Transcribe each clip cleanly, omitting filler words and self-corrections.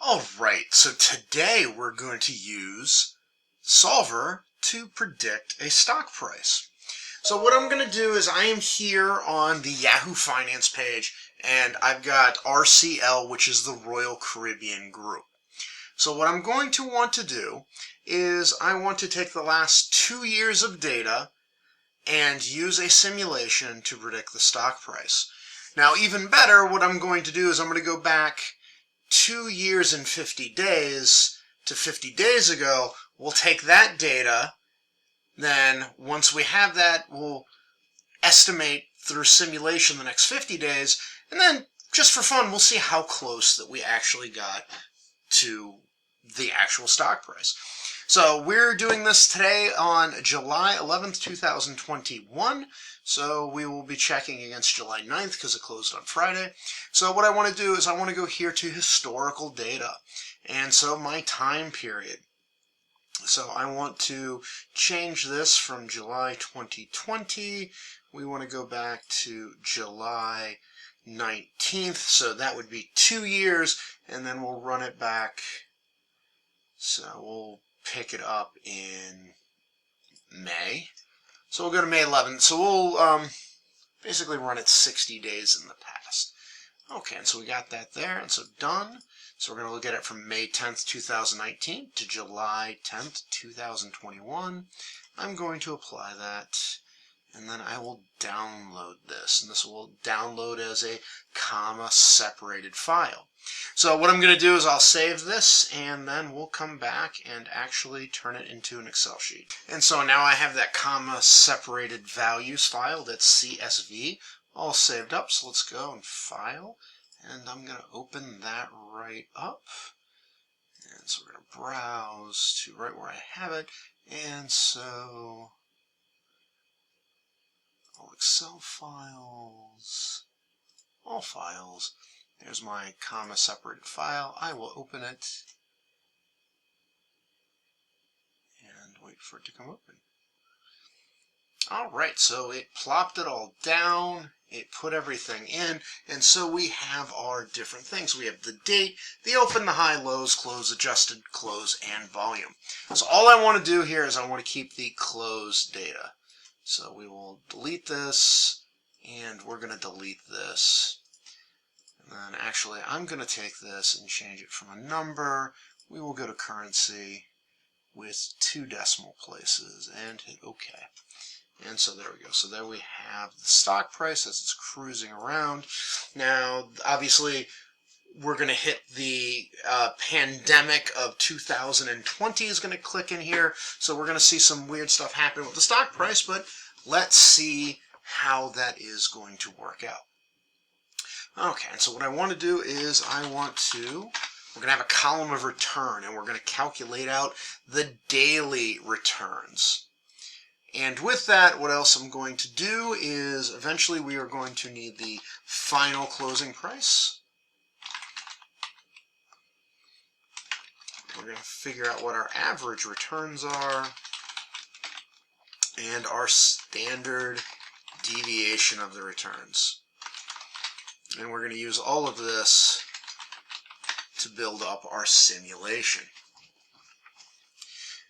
Alright, so today we're going to use Solver to predict a stock price. So what I'm going to do is I am here on the Yahoo Finance page, and I've got RCL, which is the Royal Caribbean Group. So what I'm going to want to do is I want to take the last 2 years of data and use a simulation to predict the stock price. Now, even better, what I'm going to do is I'm going to go back 2 years and 50 days to 50 days ago. We'll take that data, then once we have that, we'll estimate through simulation the next 50 days, and then just for fun, we'll see how close that we actually got to the actual stock price. So we're doing this today on July 11th, 2021. So we will be checking against July 9th because it closed on Friday. So what I want to do is I want to go here to historical data. And so my time period. So I want to change this from July 2020. We want to go back to July 19th. So that would be 2 years. And then we'll run it back. So we'll pick it up in May. So we'll go to May 11th. So we'll basically run it 60 days in the past. Okay, and so we got that there, and so done. So we're going to look at it from May 10th, 2019 to July 10th, 2021. I'm going to apply that, and then I will download this. And this will download as a comma-separated file. So what I'm going to do is I'll save this, and then we'll come back and actually turn it into an Excel sheet. And so now I have that comma-separated values file, that's CSV, all saved up. So let's go and File, and I'm going to open that right up. And so we're going to browse to right where I have it. And so all Excel files, all files. There's my comma-separated file. I will open it and wait for it to come open. Alright, so it plopped it all down, it put everything in, and so we have our different things. We have the date, the open, the high, lows, close, adjusted, close, and volume. So all I want to do here is I want to keep the close data. So we will delete this, and we're going to delete this. And then actually, I'm going to take this and change it from a number. We will go to currency with 2 decimal places and hit OK. And so there we go. So there we have the stock price as it's cruising around. Now, obviously, we're going to hit the pandemic of 2020 is going to click in here. So we're going to see some weird stuff happen with the stock price, but let's see how that is going to work out. Okay, and so what I want to do is we're going to have a column of return, and we're going to calculate out the daily returns. And with that, what else I'm going to do is eventually we are going to need the final closing price. We're going to figure out what our average returns are and our standard deviation of the returns. And we're going to use all of this to build up our simulation.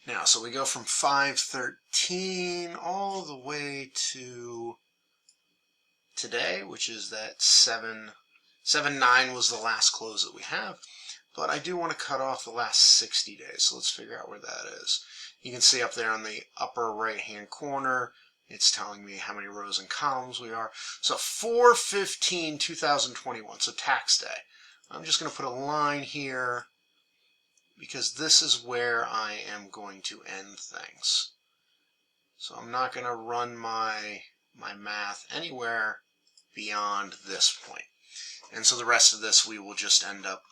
Now, so we go from 5/13 all the way to today, which is that 7/9 was the last close that we have. But I do want to cut off the last 60 days, so let's figure out where that is. You can see up there on the upper right-hand corner, it's telling me how many rows and columns we are. So 4/15/2021, so tax day. I'm just going to put a line here because this is where I am going to end things. So I'm not going to run my math anywhere beyond this point. And so the rest of this we will just end up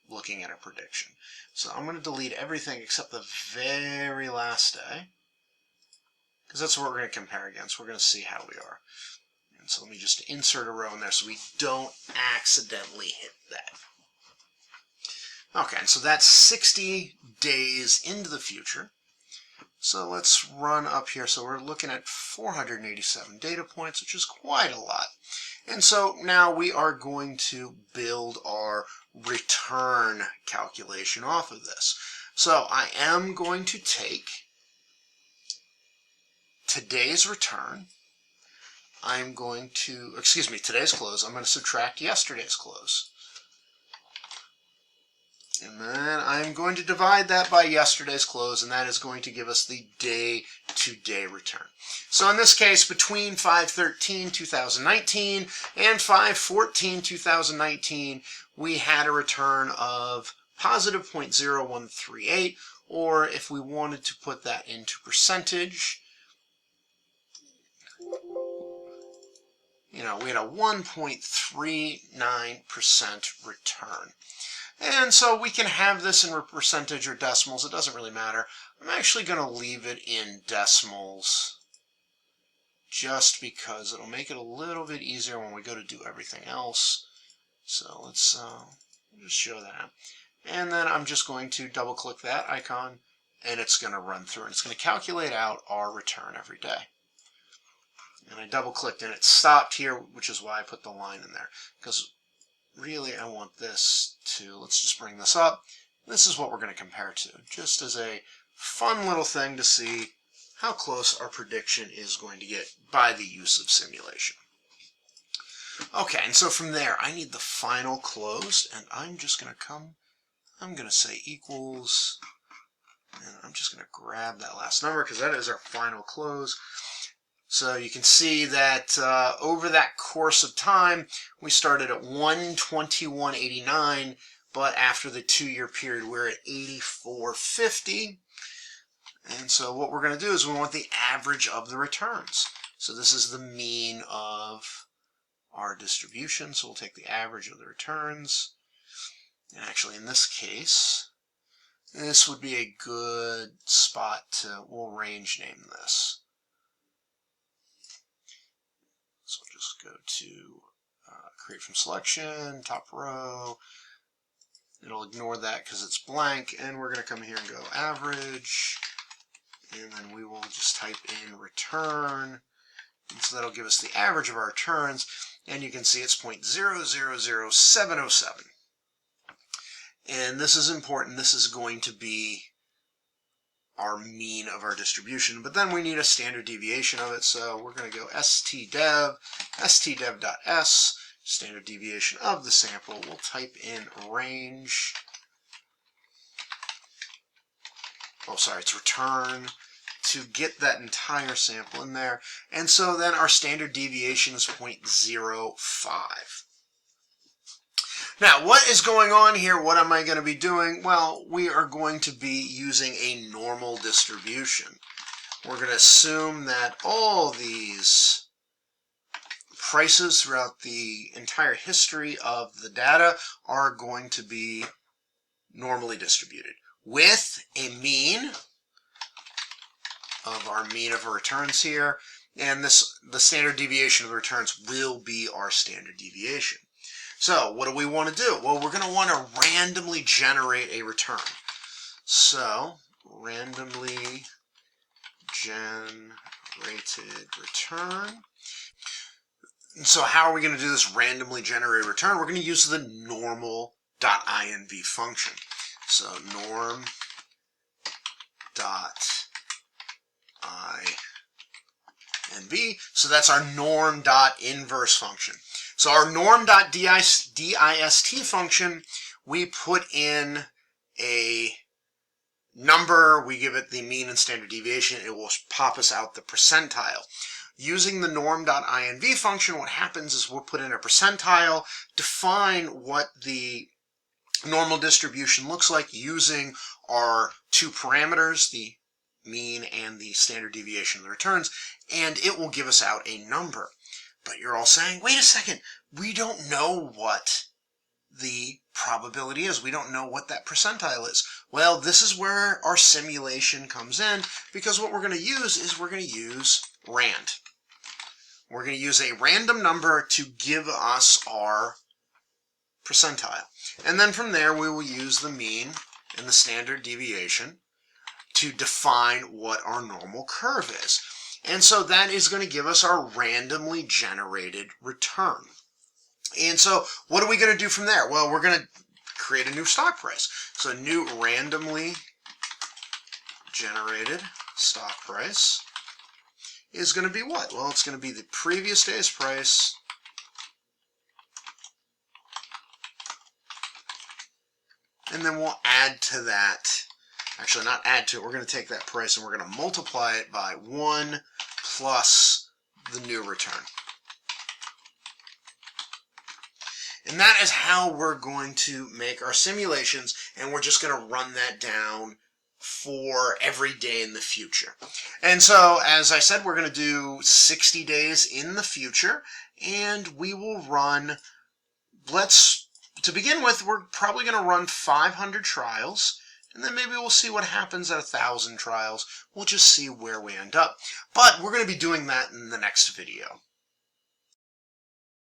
looking at a prediction. So I'm going to delete everything except the very last day, because that's what we're going to compare against. We're going to see how we are. And so let me just insert a row in there so we don't accidentally hit that. Okay, and so that's 60 days into the future. So let's run up here. So we're looking at 487 data points, which is quite a lot. And so now we are going to build our return calculation off of this. So I am going to take today's return. I'm going to, today's close. I'm going to subtract yesterday's close. And then I'm going to divide that by yesterday's close, and that is going to give us the day-to-day return. So in this case, between 5/13/2019 and 5/14/2019, we had a return of positive 0.0138, or if we wanted to put that into percentage, we had a 1.39% return. And so we can have this in percentage or decimals. It doesn't really matter. I'm actually going to leave it in decimals just because it'll make it a little bit easier when we go to do everything else. So let's just show that. And then I'm just going to double click that icon, and it's going to run through, and it's going to calculate out our return every day. And I double clicked and it stopped here, which is why I put the line in there, because really I want this to, let's just bring this up. This is what we're going to compare to, just as a fun little thing to see how close our prediction is going to get by the use of simulation. Okay, and so from there I need the final close, and I'm just going to I'm going to say equals, and I'm just going to grab that last number because that is our final close. So you can see that over that course of time, we started at 121.89, but after the 2-year period, we're at 84.50. And so what we're going to do is we want the average of the returns. So this is the mean of our distribution. So we'll take the average of the returns. And actually, in this case, this would be a good spot to, we'll range name this. So we'll just go to create from selection, top row. It'll ignore that because it's blank, and we're going to come here and go average, and then we will just type in return, and so that'll give us the average of our returns, and you can see it's 0.000707. And this is important. This is going to be our mean of our distribution, but then we need a standard deviation of it, so we're going to go stdev.s, standard deviation of the sample. We'll type in range, it's return, to get that entire sample in there, and so then our standard deviation is 0.05. Now, what is going on here? What am I going to be doing? Well, we are going to be using a normal distribution. We're going to assume that all these prices throughout the entire history of the data are going to be normally distributed with a mean of our returns here, and the standard deviation of the returns will be our standard deviation. So what do we want to do? Well, we're going to want to randomly generate a return. So randomly generated return. And so how are we going to do this randomly generated return? We're going to use the normal.inv function. So norm.inv. So that's our norm.inverse function. So our norm.dist function, we put in a number, we give it the mean and standard deviation, it will pop us out the percentile. Using the norm.inv function, what happens is we'll put in a percentile, define what the normal distribution looks like using our two parameters, the mean and the standard deviation of the returns, and it will give us out a number. But you're all saying, wait a second, we don't know what the probability is. We don't know what that percentile is. Well, this is where our simulation comes in, because what we're going to use is we're going to use rand. We're going to use a random number to give us our percentile. And then from there, we will use the mean and the standard deviation to define what our normal curve is. And so that is going to give us our randomly generated return. And so what are we going to do from there? Well, we're going to create a new stock price. So new randomly generated stock price is going to be what? Well, it's going to be the previous day's price and then we'll add to that, actually not add to it, we're going to take that price and we're going to multiply it by 1 plus the new return. And that is how we're going to make our simulations, and we're just going to run that down for every day in the future. And so, as I said, we're going to do 60 days in the future, and we will run, to begin with, we're probably going to run 500 trials, and then maybe we'll see what happens at 1,000 trials. We'll just see where we end up. But we're going to be doing that in the next video.